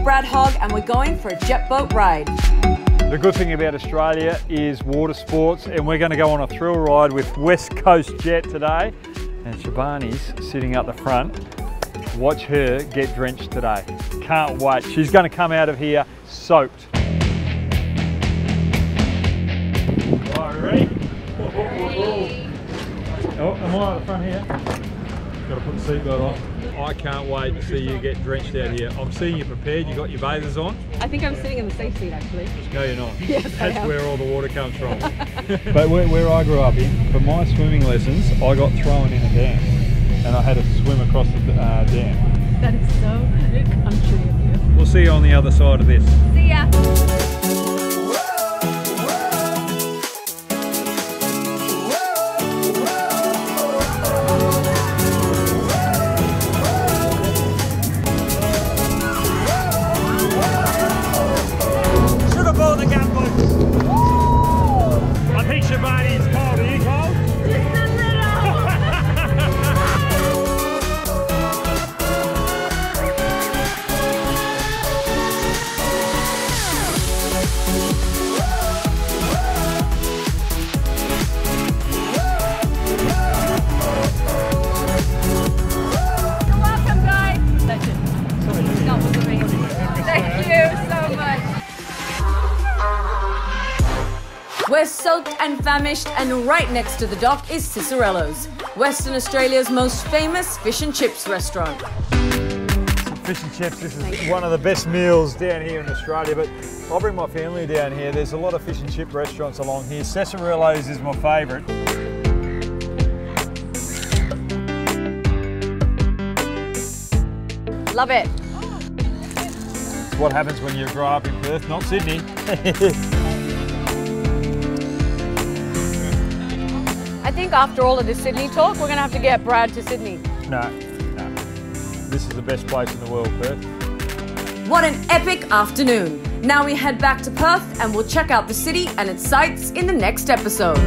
Brad Hogg and we're going for a jet boat ride. The good thing about Australia is water sports, and we're going to go on a thrill ride with West Coast Jet today. And Shibani's sitting up the front. Watch her get drenched today. Can't wait. She's going to come out of here soaked. Alright, ready? Oh, am I at the front here? Got to put the seatbelt on. I can't wait to see you get drenched out here. I'm seeing you prepared. You got your bathers on. I think I'm sitting in the safe seat actually. No, you're not. Yes, That's where all the water comes from. But where I grew up in, for my swimming lessons, I got thrown in a dam, and I had to swim across the dam. That is so country of you. We'll see you on the other side of this. See ya. I think Shibani's cold. Are you cold? Just a You're welcome, guys. That's it. That was amazing. Thank you so much. We're soaked and famished, and right next to the dock is Cicerello's, Western Australia's most famous fish and chips restaurant. Fish and chips, this is one of the best meals down here in Australia, but I'll bring my family down here. There's a lot of fish and chip restaurants along here. Cicerello's is my favourite. Love it. It's what happens when you grow up in Perth, not Sydney. I think after all of this Sydney talk, we're going to have to get Brad to Sydney. No. This is the best place in the world, Perth. What an epic afternoon. Now we head back to Perth and we'll check out the city and its sights in the next episode.